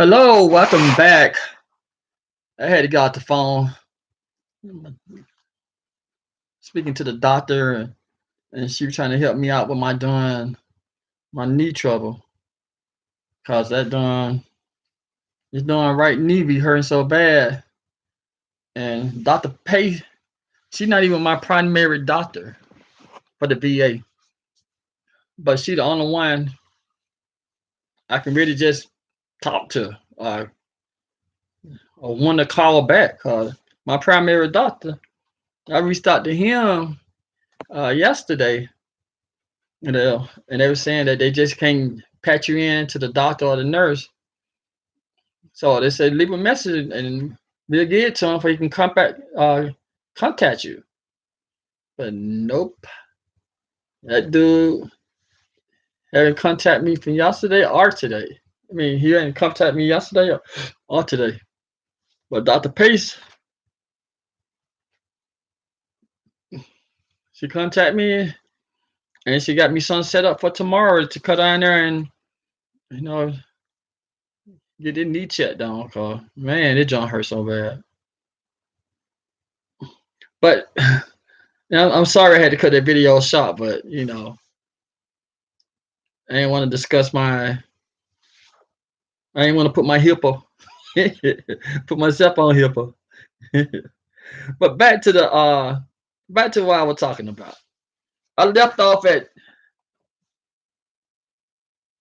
Hello, welcome back. I had to get off the phone speaking to the doctor, and she was trying to help me out with my knee trouble. Cause that right knee be hurting so bad. And Dr. Pay, she's not even my primary doctor for the VA, but she the only one I can really just talk to or want to call back. Cause my primary doctor, I reached out to him yesterday. And they were saying that they just can't patch you in to the doctor or the nurse. So they said leave a message and we'll get it to him so he can contact you. But nope, that dude hadn't contacted me from yesterday or today. I mean, he hadn't contacted me yesterday or today. But Dr. Pace, she contacted me and she got me something set up for tomorrow to cut down there and you know get the knee checked down. Cause man, it don't hurt so bad. But I'm sorry I had to cut that video short, but I didn't want to discuss I didn't want to put my hippo, put myself on hippo. But back to what I was talking about. I left off at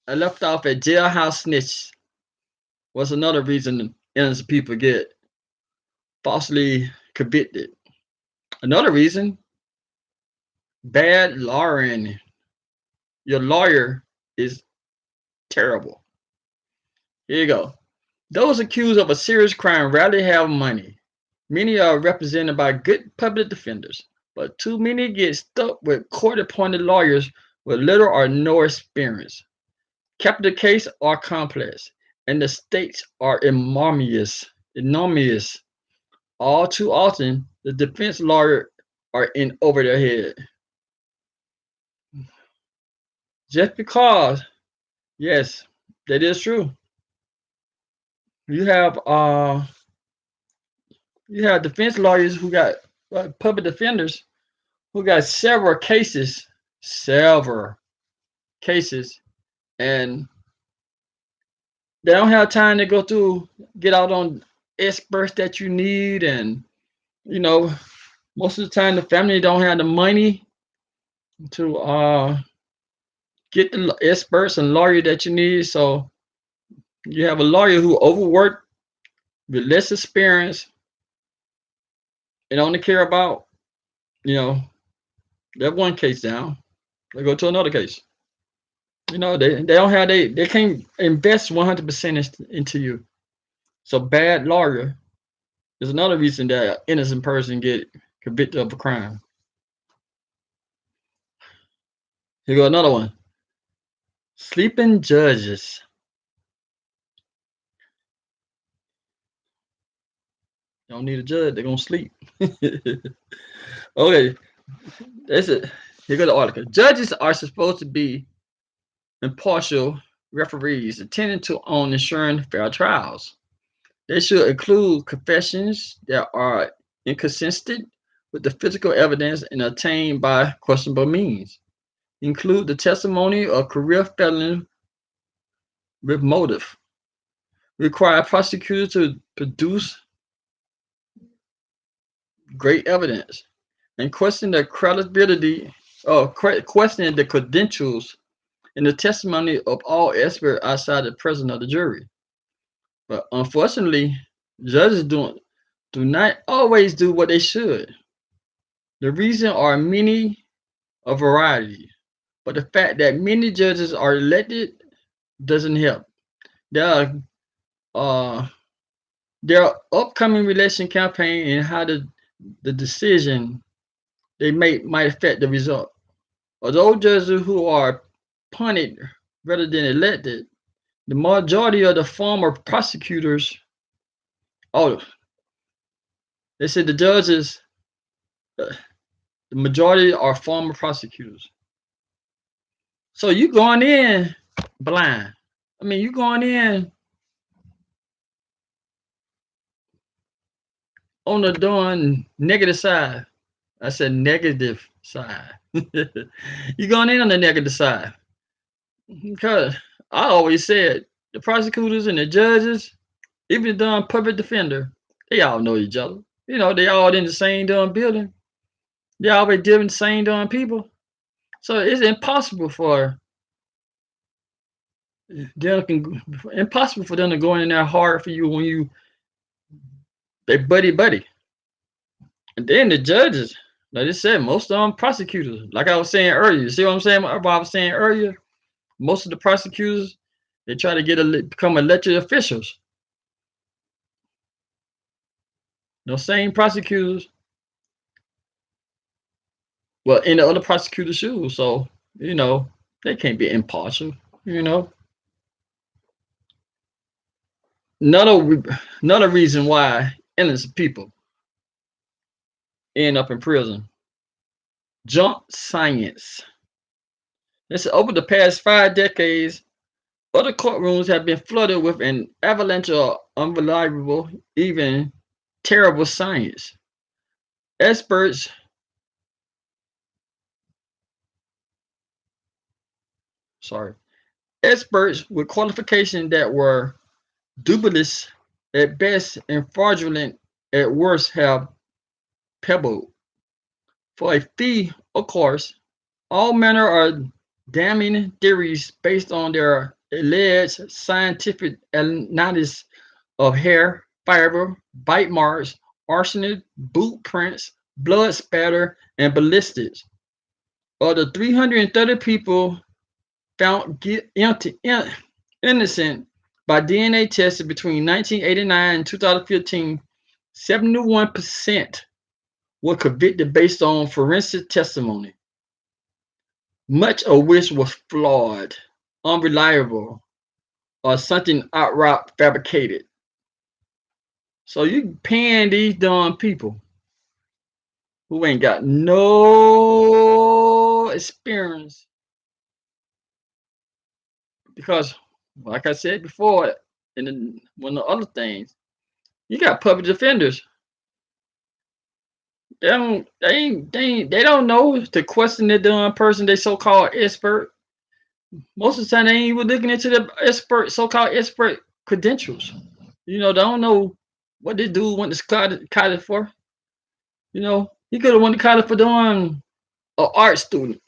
I left off at jailhouse snitch was another reason innocent people get falsely convicted. Another reason, bad lawyering. Your lawyer is terrible. Here you go. Those accused of a serious crime rarely have money. Many are represented by good public defenders, but too many get stuck with court-appointed lawyers with little or no experience. Capital cases are complex, and the stakes are enormous. Enormous. All too often, the defense lawyer are in over their head. Just because, yes, that is true. You have uh you have defense lawyers who got public defenders who got several cases, and they don't have time to go through, get out on experts that you need, and you know, most of the time the family don't have the money to get the experts and lawyer that you need. So you have a lawyer who overworked with less experience and only care about, you know, that one case down. They go to another case. They don't have they can't invest 100% into you. So bad lawyer is another reason that an innocent person get convicted of a crime. Here go another one. Sleeping judges. Don't need a judge, they're gonna sleep. Okay, that's it. Here go the article. Judges are supposed to be impartial referees attending to on ensuring fair trials. They should include confessions that are inconsistent with the physical evidence and obtained by questionable means. Include the testimony of career felons with motive. Require prosecutors to produce great evidence and question the credibility or question the credentials and the testimony of all experts outside the presence of the jury. But unfortunately, judges do not always do what they should. The reason are many, a variety, but the fact that many judges are elected doesn't help. There are their upcoming election campaign and how the decision they make might affect the result. Although judges who are appointed rather than elected, the majority of the former prosecutors, oh, they said the judges, the majority are former prosecutors. So you going in blind. I mean, you going in on the darn negative side. I said negative side. You going in on the negative side because I always said the prosecutors and the judges, even the darn public defender, they all know each other. You know, they all in the same darn building. They always dealing with the same darn people. So it's impossible for impossible for them to go in there hard for you when you they buddy. And then the judges, like I said, most of them prosecutors. Like I was saying earlier, see what I'm saying? What I was saying earlier, most of the prosecutors they try to become elected officials. Those same prosecutors, well, in the other prosecutor's shoes. So you know they can't be impartial. You know, another reason why innocent people end up in prison. Junk science. This over the past 5 decades, other courtrooms have been flooded with an avalanche of unreliable, even terrible science. Experts, sorry, experts with qualifications that were dubious at best and fraudulent at worst have pebbled. For a fee, of course, all manner of damning theories based on their alleged scientific analysis of hair, fiber, bite marks, arsenic, boot prints, blood spatter, and ballistics. Of the 330 people found innocent by DNA testing between 1989 and 2015, 71% were convicted based on forensic testimony, much of which was flawed, unreliable, or something outright fabricated. So you paying these dumb people who ain't got no experience because, like I said before, and then one of the other things, you got public defenders. They don't know to question the dumb person they so-called expert. Most of the time they ain't even looking into the so-called expert credentials. You know, they don't know what this dude went to college for. You know, he could have went to college for doing an art student,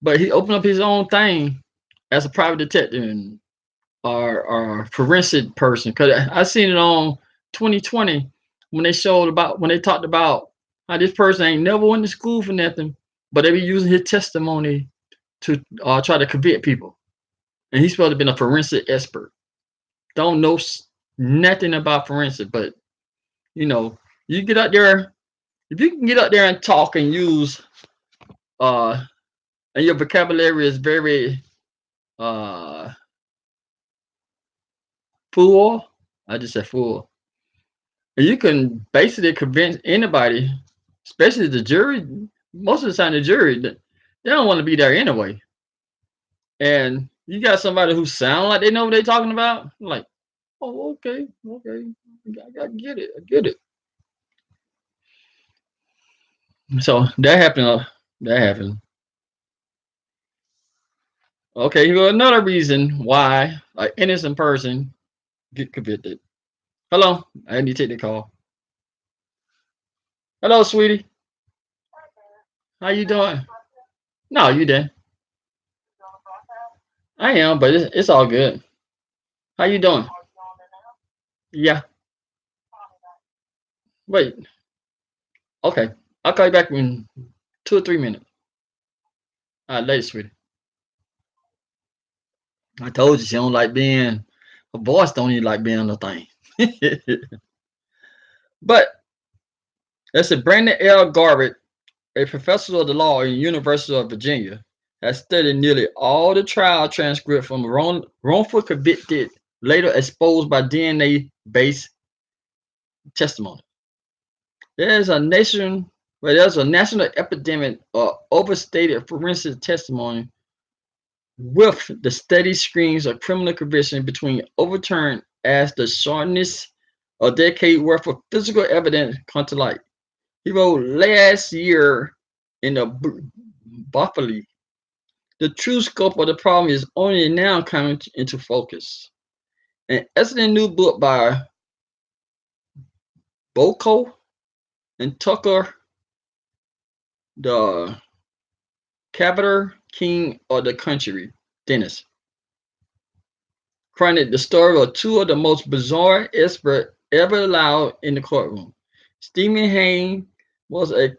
but he opened up his own thing as a private detective and or forensic person. Cause I seen it on 2020 when they talked about how this person ain't never went to school for nothing, but they be using his testimony to try to convict people. And he's supposed to have been a forensic expert. Don't know nothing about forensic, but you know, you get out there, if you can get out there and talk and use and your vocabulary is very uh full. I just said full. And you can basically convince anybody, especially the jury. Most of the time, the jury they don't want to be there anyway. And you got somebody who sound like they know what they're talking about. Like, oh, okay, I get it, I get it. So that happened. That happened. Okay, here's another reason why an innocent person get convicted. Hello, I need to take the call. Hello, sweetie. How you doing? No, you didn't. I am, but it's all good. How you doing? Yeah. Wait. Okay. I'll call you back in 2 or 3 minutes. All right, later, sweetie. I told you she don't like being. Her voice don't even like being on the thing. But that's it. Brandon L. Garrett, a professor of the law at the University of Virginia, has studied nearly all the trial transcripts from wrongful convicted, later exposed by DNA-based testimony. There's a national epidemic of overstated forensic testimony with the steady streams of criminal conviction between overturned as the sharpness a decade worth of physical evidence come to light. He wrote last year in the Buffalo. The true scope of the problem is only now coming into focus. An excellent new book by Boko and Tucker, the Captor King of the Country, Dennis, chronicled the story of two of the most bizarre experts ever allowed in the courtroom. Stephen Hayne was a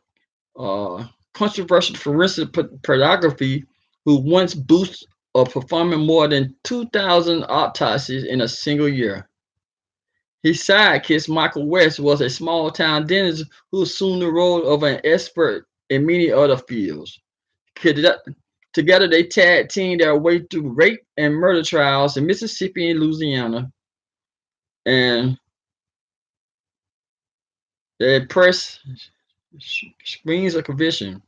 controversial forensic photography who once boasted of performing more than 2,000 autopsies in a single year. His sidekick, Michael West, was a small-town dentist who assumed the role of an expert in many other fields. Together, they tag-teamed their way through rape and murder trials in Mississippi and Louisiana, and they pressed screens of conviction,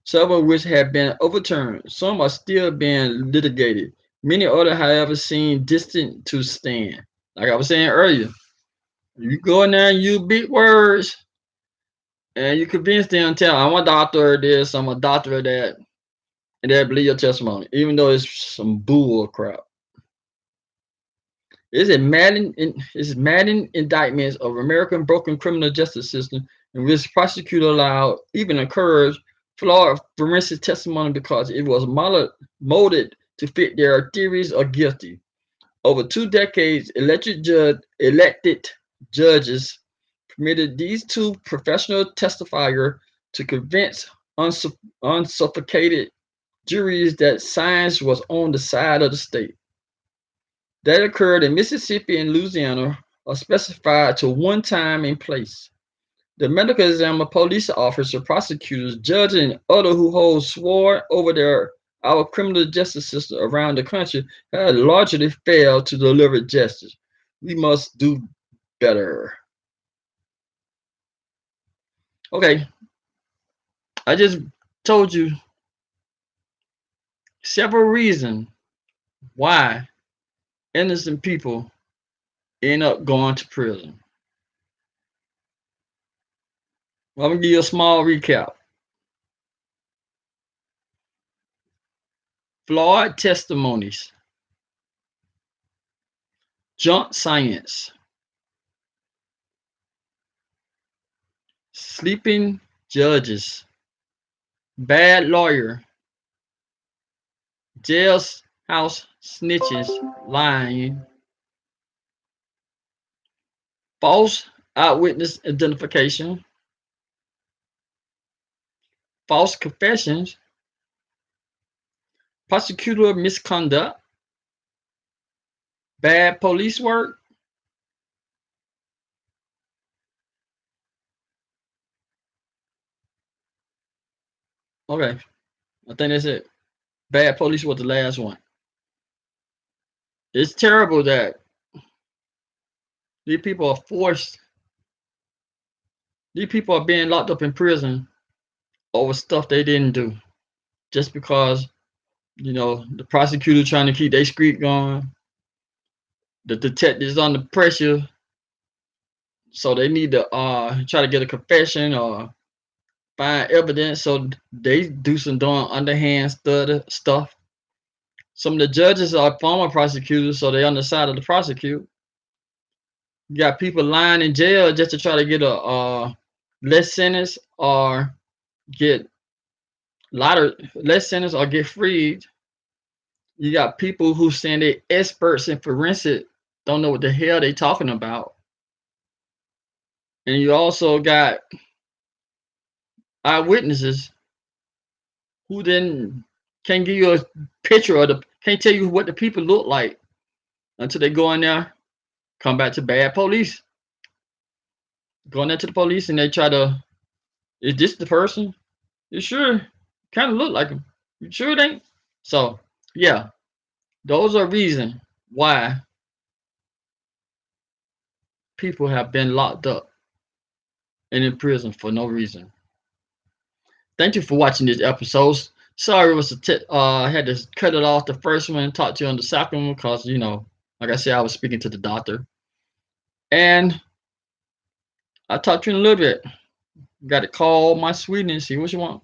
several of which have been overturned. Some are still being litigated. Many others, however, seem distant to stand. Like I was saying earlier, you go in there and use big words, and you convince them, tell I'm a doctor of this, I'm a doctor of that, and they believe your testimony, even though it's some bull crap. It's maddening indictments of American broken criminal justice system in which prosecutors allowed, even encouraged, flawed forensic testimony because it was molded to fit their theories of guilty. Over 2 decades, elected judges permitted these two professional testifiers to convince unsophisticated juries that science was on the side of the state. That occurred in Mississippi and Louisiana are specified to one time and place. The medical examiner, police officer, prosecutors, judges, and others who hold sword over our criminal justice system around the country have largely failed to deliver justice. We must do better. Okay, I just told you several reasons why innocent people end up going to prison. I'm gonna give you a small recap. Flawed testimonies, junk science, sleeping judges, bad lawyer, jailhouse snitches lying, false eyewitness identification, false confessions, prosecutor misconduct, bad police work, okay, I think that's it. Bad police was the last one. It's terrible that these people are being locked up in prison over stuff they didn't do just because, the prosecutor trying to keep their streak going, the detectives under pressure, so they need to try to get a confession or find evidence, so they do some underhand stuff. Some of the judges are former prosecutors, so they're on the side of the prosecute. You got people lying in jail just to try to get a less sentence or get less sentence or get freed. You got people who saying they experts in forensic, don't know what the hell they talking about. And you also got eyewitnesses who can't give you a picture of can't tell you what the people look like until they go in there, come back to bad police. Going there to the police and they try to, is this the person? You sure kind of look like him. You sure it ain't? So yeah, those are reasons why people have been locked up and in prison for no reason. Thank you for watching this episode. Sorry, it was I had to cut it off the first one and talk to you on the second one because like I said, I was speaking to the doctor. And I'll talk to you in a little bit. Got to call my sweetie and see what you want.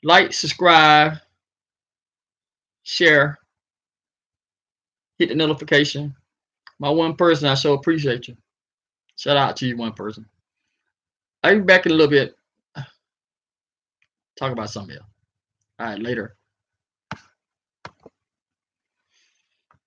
Like, subscribe, share, hit the notification. My one person, I so appreciate you. Shout out to you, one person. I'll be back in a little bit. Talk about something else. All right, later.